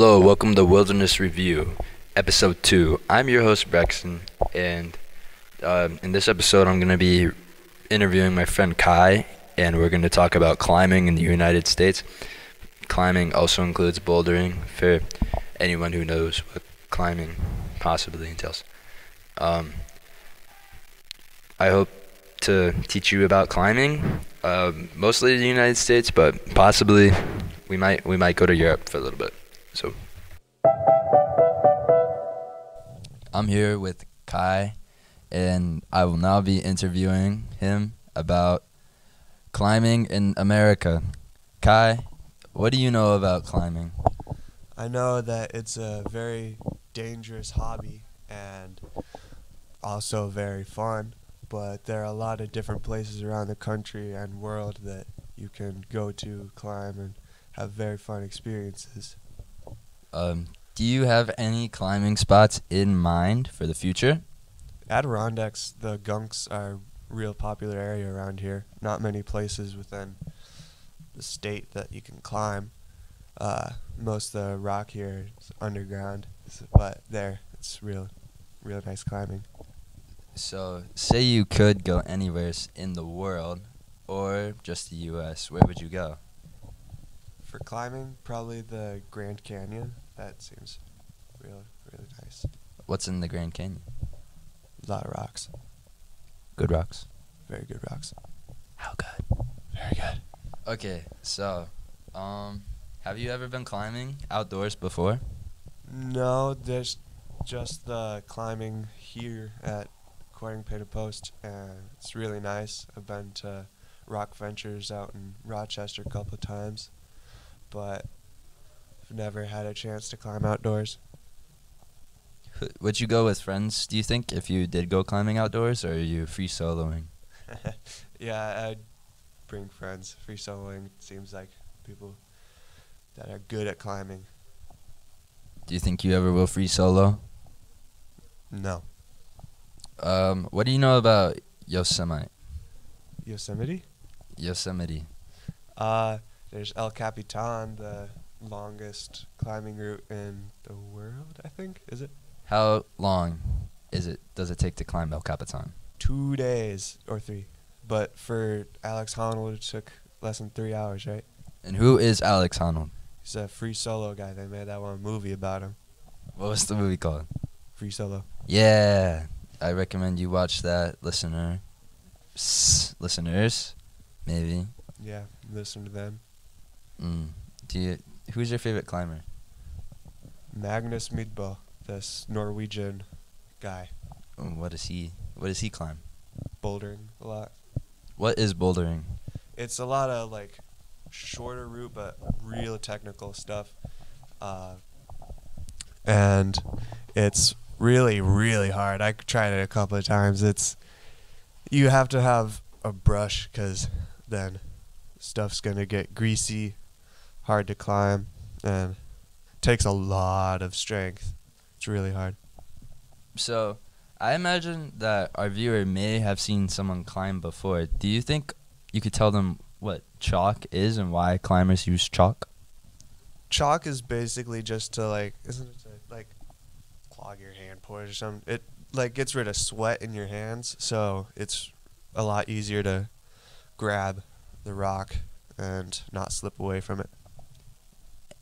Hello, welcome to Wilderness Review, Episode 2. I'm your host, Braxton, and in this episode I'm going to be interviewing my friend Kai, and we're going to talk about climbing in the United States. Climbing also includes bouldering, for anyone who knows what climbing possibly entails. I hope to teach you about climbing, mostly in the United States, but possibly we might go to Europe for a little bit. So I'm here with Kai, and I will now be interviewing him about climbing in America. Kai, what do you know about climbing? I know that it's a very dangerous hobby and also very fun, but there are a lot of different places around the country and world that you can go to climb and have very fun experiences. Do you have any climbing spots in mind for the future? Adirondacks, the gunks are a real popular area around here. Not many places within the state that you can climb. Most of the rock here is underground, but there it's real nice climbing. So, say you could go anywhere in the world or just the U.S., where would you go? For climbing, probably the Grand Canyon. That seems really nice. What's in the Grand Canyon? A lot of rocks. Good rocks. Very good rocks. How good? Very good. Okay, so, have you ever been climbing outdoors before? No, there's just the climbing here at Quartering Painted Post, and it's really nice. I've been to Rock Ventures out in Rochester a couple of times, but I've never had a chance to climb outdoors. Would you go with friends, do you think, if you did go climbing outdoors, or are you free soloing? Yeah, I'd bring friends. Free soloing seems like people that are good at climbing. Do you think you ever will free solo? No. What do you know about Yosemite? Yosemite? Yosemite. There's El Capitan, the longest climbing route in the world, I think. Is it? How long does it take to climb El Capitan? 2 days or 3. But for Alex Honnold, it took less than 3 hours, right? And who is Alex Honnold? He's a free solo guy. They made that one movie about him. What was the movie called? Free solo. Yeah, I recommend you watch that, listeners, maybe. Yeah, listen to them. Who's your favorite climber? Magnus Midtbø, this Norwegian guy. What does he climb? Bouldering a lot. What is bouldering? It's a lot of like shorter route, but real technical stuff. And it's really hard. I tried it a couple of times. You have to have a brush, because then stuff's gonna get greasy, hard to climb, and takes a lot of strength. It's really hard. So, I imagine that our viewer may have seen someone climb before. Do you think you could tell them what chalk is and why climbers use chalk? Chalk is basically just to isn't it to clog your hand pores or something? It gets rid of sweat in your hands, so it's a lot easier to grab the rock and not slip away from it.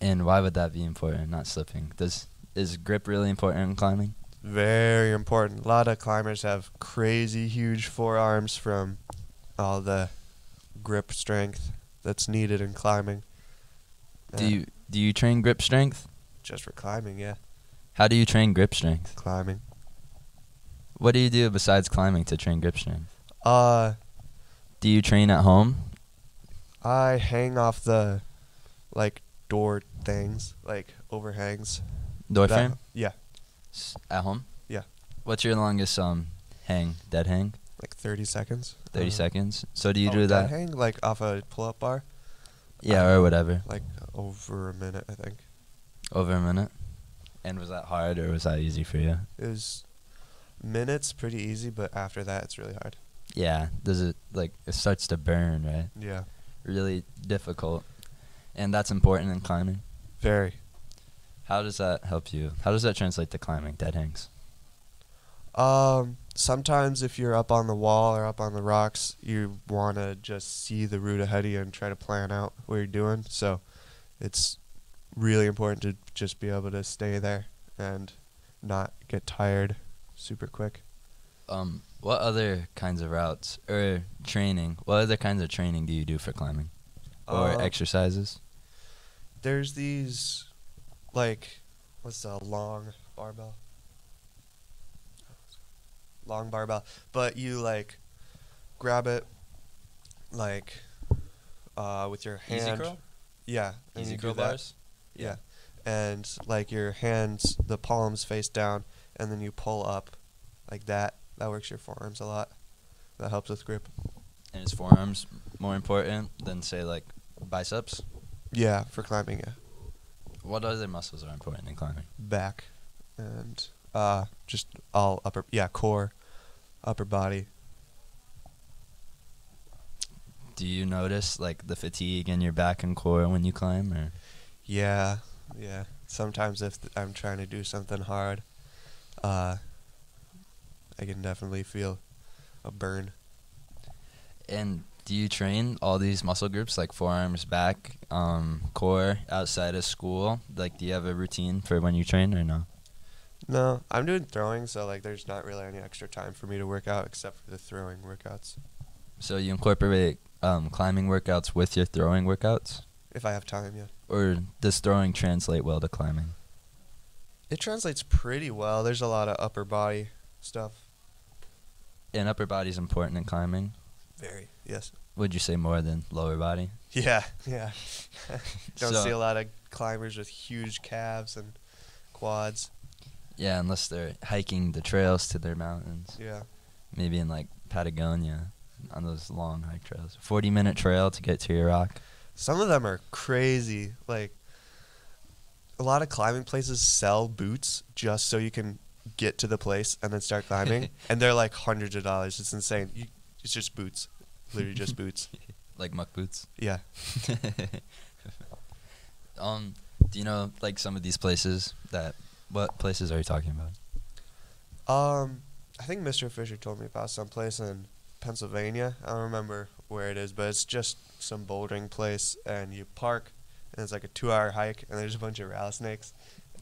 And why would that be important, not slipping? Is grip really important in climbing? Very important. A lot of climbers have crazy huge forearms from all the grip strength that's needed in climbing. Do you train grip strength? Just for climbing, yeah. How do you train grip strength? Climbing. What do you do besides climbing to train grip strength? Do you train at home? I hang off the door things, overhangs. Door frame? Yeah. At home? Yeah. What's your longest dead hang? 30 seconds. 30 seconds. So do you do that? Dead hang off a pull-up bar? Yeah, or whatever. Over a minute, I think. Over a minute? And was that hard or was that easy for you? It was minutes, pretty easy, but after that it's really hard. Yeah. Does it it starts to burn, right? Yeah. Really difficult. And that's important in climbing. Very. How does that help you? How does that translate to climbing dead hangs? Sometimes if you're up on the wall or up on the rocks, you want to just see the route ahead of you and try to plan out what you're doing. So it's really important to just be able to stay there and not get tired super quick. What other kinds of routes or training? What other kinds of training do you do for climbing, or exercises? There's these, like, what's a long barbell? Long barbell, but you like grab it like with your hand. Easy curl? Yeah. And Easy you curl do that. bars? Yeah. And like your hands, the palms face down, and then you pull up like that. That works your forearms a lot. That helps with grip. And is forearms more important than, say, like biceps? Yeah, for climbing, yeah. What other muscles are important in climbing? Back and just all upper, core, upper body. Do you notice like the fatigue in your back and core when you climb, or? Yeah. Sometimes if I'm trying to do something hard, I can definitely feel a burn. And do you train all these muscle groups like forearms, back, core outside of school? Like, do you have a routine for when you train or no? No, I'm doing throwing, so like there's not really any extra time for me to work out except for the throwing workouts. So you incorporate climbing workouts with your throwing workouts? If I have time, yeah. Or does throwing translate well to climbing? It translates pretty well. There's a lot of upper body stuff. And upper body's important in climbing? Very, yes. Would you say more than lower body? Yeah. Don't So- see a lot of climbers with huge calves and quads. Yeah, unless they're hiking the trails to their mountains. Yeah. Maybe in like Patagonia on those long hike trails. 40-minute trail to get to your rock. Some of them are crazy. Like, a lot of climbing places sell boots just so you can get to the place and then start climbing. And they're like hundreds of dollars. It's insane. It's just boots. Literally just boots. Like muck boots. Yeah. Do you know like some of these places that? What places are you talking about? I think Mr. Fisher told me about some place in Pennsylvania. I don't remember where it is, but it's just some bouldering place, and you park, and it's like a 2-hour hike, and there's a bunch of rattlesnakes,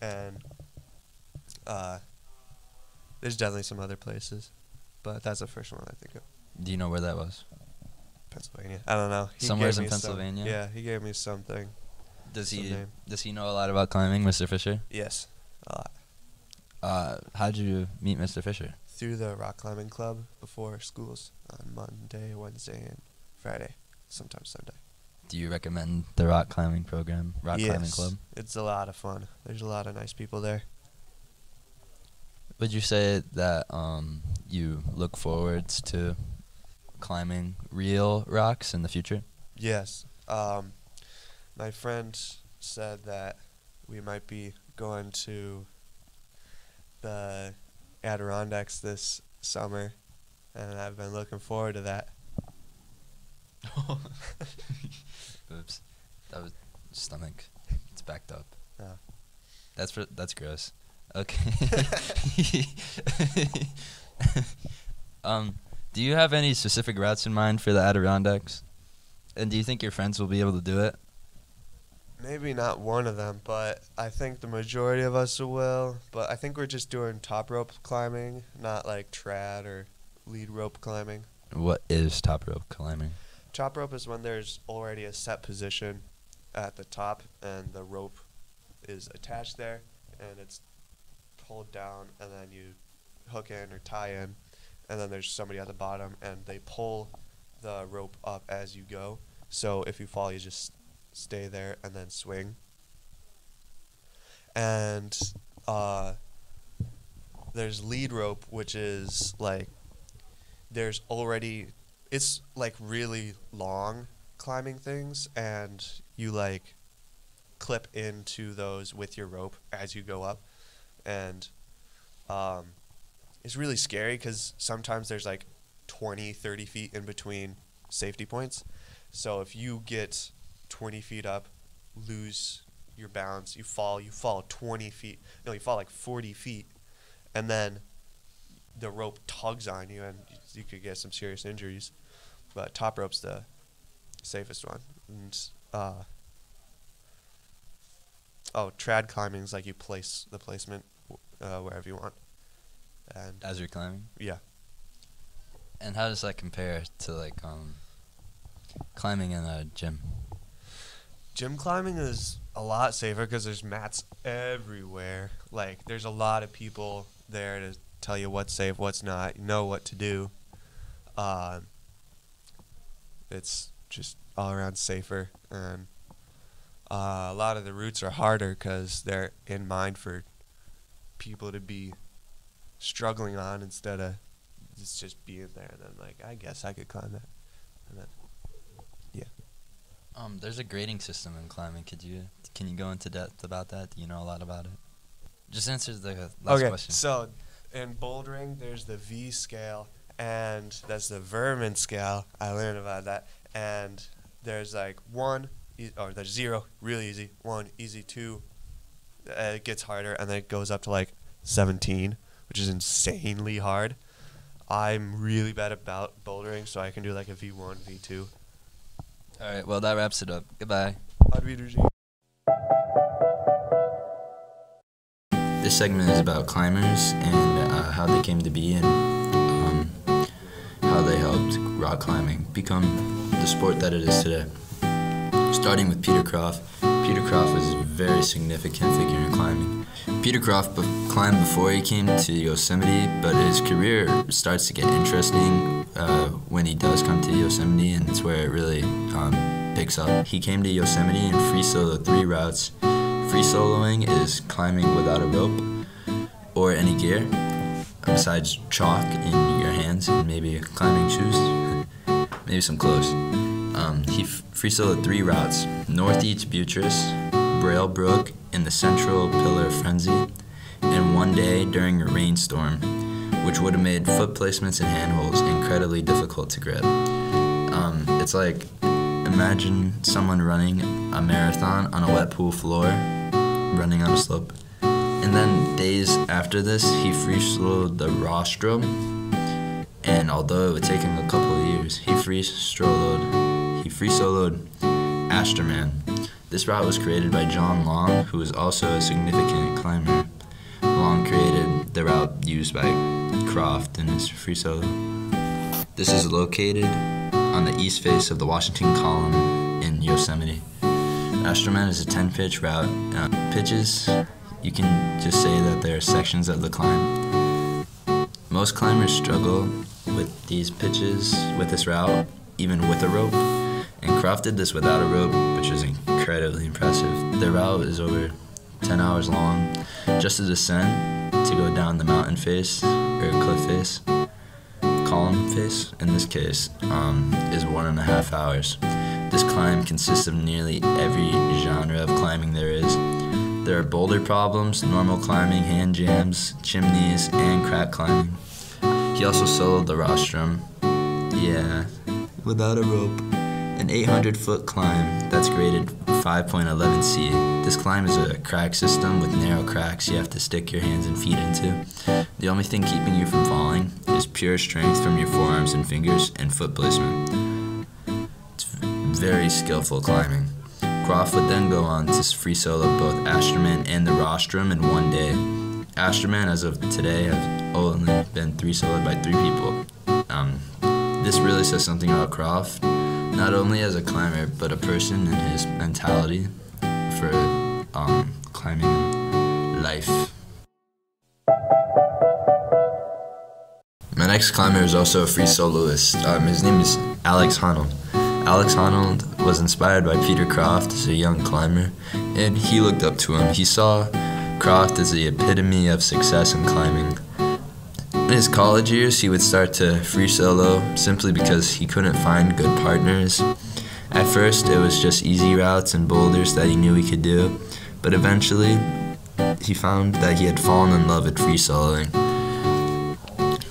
and there's definitely some other places, but that's the first one I think of. Do you know where that was? Pennsylvania. I don't know. Somewhere's gave in me some- Pennsylvania? Yeah, he gave me something. Does Some he name. does he know a lot about climbing, Mr. Fisher? Yes, a lot. How'd you meet Mr. Fisher? Through the rock climbing club before schools on Monday, Wednesday, and Friday, sometimes Sunday. Do you recommend the rock climbing program, climbing club? It's a lot of fun. There's a lot of nice people there. Would you say that you look forwards to climbing real rocks in the future? Yes. My friend said that we might be going to the Adirondacks this summer, and I've been looking forward to that. Oops, that was stomach. It's backed up. Oh. That's gross. Okay. Do you have any specific routes in mind for the Adirondacks? And do you think your friends will be able to do it? Maybe not one of them, but I think the majority of us will. But I think we're just doing top rope climbing, not like trad or lead rope climbing. What is top rope climbing? Top rope is when there's already a set position at the top and the rope is attached there and it's pulled down and then you hook in or tie in, and then there's somebody at the bottom and they pull the rope up as you go. So if you fall, you just stay there and then swing. And there's lead rope, which is like it's like really long climbing things, and you like clip into those with your rope as you go up, and it's really scary because sometimes there's like 20-30 feet in between safety points. So if you get 20 feet up, lose your balance. You fall 20 feet. No, you fall like 40 feet, and then the rope tugs on you, and you could get some serious injuries. But top rope's the safest one. And trad climbing is like you place the placement wherever you want. And As you're climbing? yeah. And how does that compare to like climbing in a gym? Gym climbing is a lot safer because there's mats everywhere. Like, there's a lot of people there to tell you what's safe, what's not. You know what to do. It's just all around safer. And a lot of the routes are harder because they're in mind for people to be struggling on instead of just being there. And then, like, I guess I could climb that. And then, yeah. There's a grading system in climbing. Can you go into depth about that? Do you know a lot about it? Just answer the last question. So in bouldering, there's the V scale, and that's the vermin scale. I learned about that. And there's like there's 0, really easy. 1, easy. 2, it gets harder, and then it goes up to like 17, which is insanely hard. I'm really bad about bouldering, so I can do like a V1, V2. All right, well, that wraps it up. Goodbye. Auf Wiedersehen. This segment is about climbers and how they came to be and how they helped rock climbing become the sport that it is today. Starting with Peter Croft. Peter Croft was a very significant figure in climbing. Peter Croft climbed before he came to Yosemite, but his career starts to get interesting when he does come to Yosemite, and it's where it really picks up. He came to Yosemite and free soloed 3 routes. Free soloing is climbing without a rope or any gear, besides chalk in your hands and maybe climbing shoes, maybe some clothes. He free soloed 3 routes: Northeast Buttress, Braille Brook, and the Central Pillar of Frenzy, in one day during a rainstorm, which would have made foot placements and handholds incredibly difficult to grip. It's like, imagine someone running a marathon on a wet pool floor, running on a slope. And then days after this, he free soloed the rostrum, and although it would take him a couple of years, he free soloed Astro. This route was created by John Long, who was also a significant climber. Long created the route used by Croft in his free solo. This is located on the east face of the Washington Column in Yosemite. Astro is a 10-pitch route. Pitches, you can just say that there are sections of the climb. Most climbers struggle with these pitches, with this route, even with a rope. And Croft did this without a rope, which is incredibly impressive. The route is over 10 hours long, just to descend, to go down the mountain face, or cliff face, column face, in this case, is 1.5 hours. This climb consists of nearly every genre of climbing there is. There are boulder problems, normal climbing, hand jams, chimneys, and crack climbing. He also soloed the rostrum, without a rope. An 800-foot climb that's graded 5.11c. This climb is a crack system with narrow cracks you have to stick your hands and feet into. The only thing keeping you from falling is pure strength from your forearms and fingers and foot placement. It's very skillful climbing. Croft would then go on to free solo both Astro and the rostrum in one day. Astro, as of today, have only been free soloed by 3 people. This really says something about Croft, not only as a climber, but a person and his mentality for climbing life. My next climber is also a free soloist. His name is Alex Honnold. Alex Honnold was inspired by Peter Croft as a young climber, and he looked up to him. He saw Croft as the epitome of success in climbing. In his college years, he would start to free solo simply because he couldn't find good partners. At first, it was just easy routes and boulders that he knew he could do, but eventually, he found that he had fallen in love with free soloing.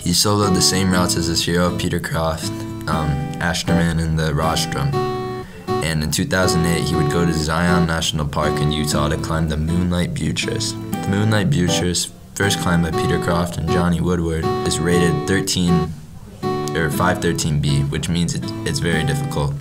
He soloed the same routes as his hero, Peter Croft, Astro and the rostrum, And in 2008, he would go to Zion National Park in Utah to climb the Moonlight Buttress. The Moonlight Buttress, first climbed by Peter Croft and Johnny Woodward, is rated 513B, which means it's very difficult.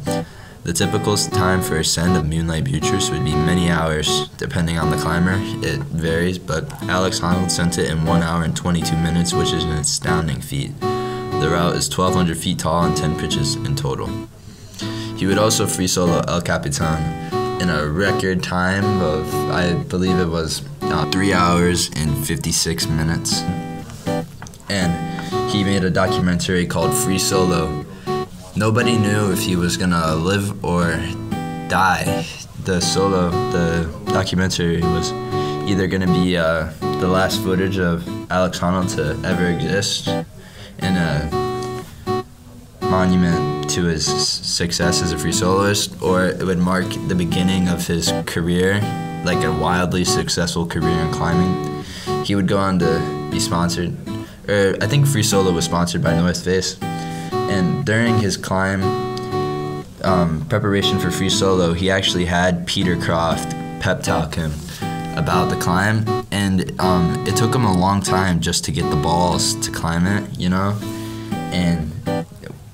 The typical time for ascent of Moonlight Buttress would be many hours, depending on the climber. It varies, but Alex Honnold sent it in 1 hour and 22 minutes, which is an astounding feat. The route is 1,200 feet tall and 10 pitches in total. He would also free solo El Capitan in a record time of, I believe it was 3 hours and 56 minutes. And he made a documentary called Free Solo. Nobody knew if he was gonna live or die. The documentary was either gonna be the last footage of Alex Honnold to ever exist and a monument to his success as a free soloist, or it would mark the beginning of his career, like a wildly successful career in climbing. He would go on to be sponsored, or I think Free Solo was sponsored by North Face. And during his climb preparation for Free Solo, he actually had Peter Croft pep talk him about the climb, and it took him a long time just to get the balls to climb it, you know? And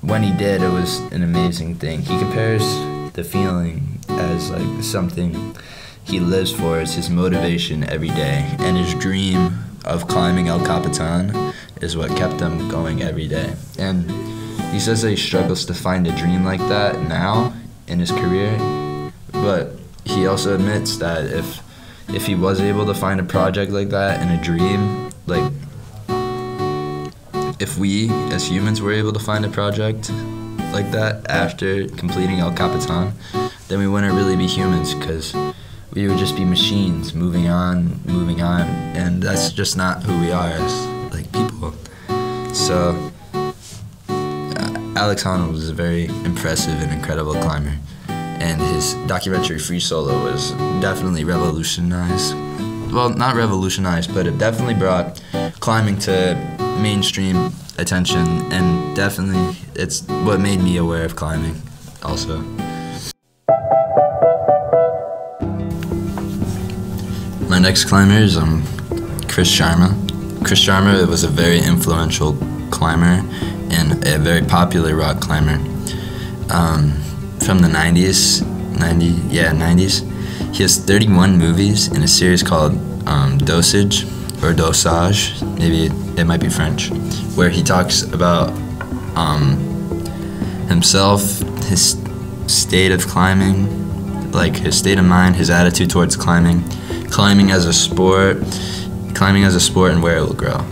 when he did, it was an amazing thing. He compares the feeling as like something he lives for. It's his motivation every day, and his dream of climbing El Capitan is what kept him going every day. And he says that he struggles to find a dream like that now in his career, but he also admits that if he was able to find a project like that and a dream, like if we as humans were able to find a project like that after completing El Capitan, then we wouldn't really be humans, because we would just be machines moving on, and that's just not who we are as like people. So Alex Honnold was a very impressive and incredible climber, and his documentary Free Solo was definitely revolutionized. Well, not revolutionized, but it definitely brought climbing to mainstream attention, and definitely it's what made me aware of climbing also. My next climber is Chris Sharma. Chris Sharma was a very influential climber and a very popular rock climber from the 90s. He has 31 movies in a series called Dosage or Dosage, maybe it might be French, where he talks about himself, his state of climbing, like his state of mind, his attitude towards climbing as a sport, and where it will go.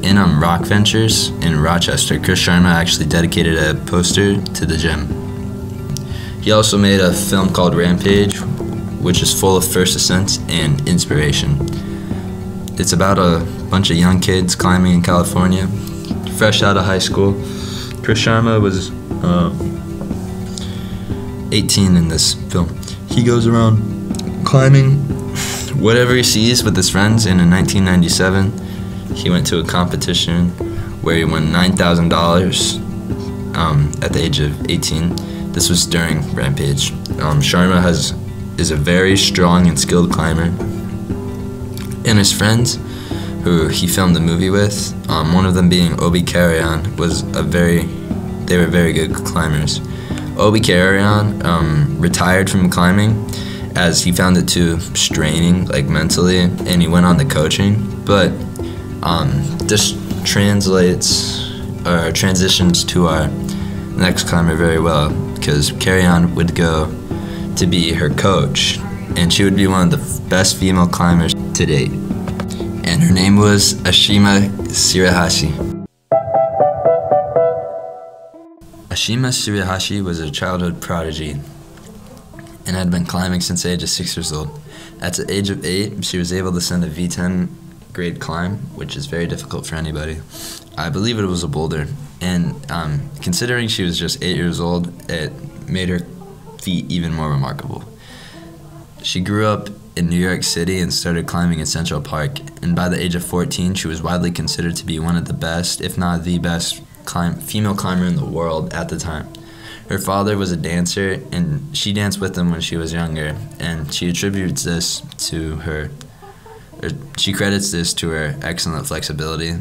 In Rock Ventures in Rochester, Chris Sharma actually dedicated a poster to the gym. He also made a film called Rampage, which is full of first ascents and inspiration. It's about a bunch of young kids climbing in California, fresh out of high school. Chris Sharma was 18 in this film. He goes around climbing whatever he sees with his friends, and in 1997, he went to a competition where he won $9,000 at the age of 18. This was during Rampage. Sharma is a very strong and skilled climber. And his friends, who he filmed the movie with, one of them being Obi Carrion, they were very good climbers. Obi Carrion retired from climbing as he found it too straining, like mentally, and he went on to coaching. But this transitions to our next climber very well, because Carrion would go to be her coach, and she would be one of the best female climbers to date. And her name was Ashima Shirahashi. Ashima Shirahashi was a childhood prodigy and had been climbing since the age of 6 years old. At the age of 8, she was able to send a V10 grade climb, which is very difficult for anybody. I believe it was a boulder, and considering she was just 8 years old, it made her feat even more remarkable. She grew up in New York City and started climbing in Central Park, and by the age of 14, she was widely considered to be one of the best, if not the best, female climber in the world at the time. Her father was a dancer, and she danced with him when she was younger, and she attributes this to her, or she credits this to her excellent flexibility,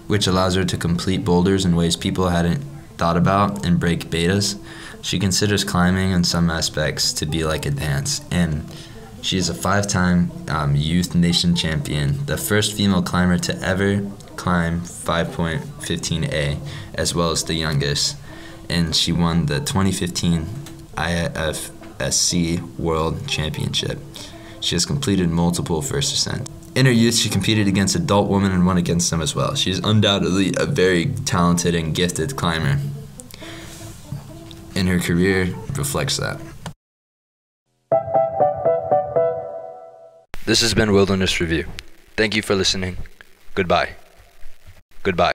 which allows her to complete boulders in ways people hadn't thought about and break betas. She considers climbing in some aspects to be like a dance, and she is a 5-time Youth Nation champion, the first female climber to ever climb 5.15A, as well as the youngest. And she won the 2015 IFSC World Championship. She has completed multiple first ascents. In her youth, she competed against adult women and won against them as well. She is undoubtedly a very talented and gifted climber, and her career reflects that. This has been Wilderness Review. Thank you for listening. Goodbye. Goodbye.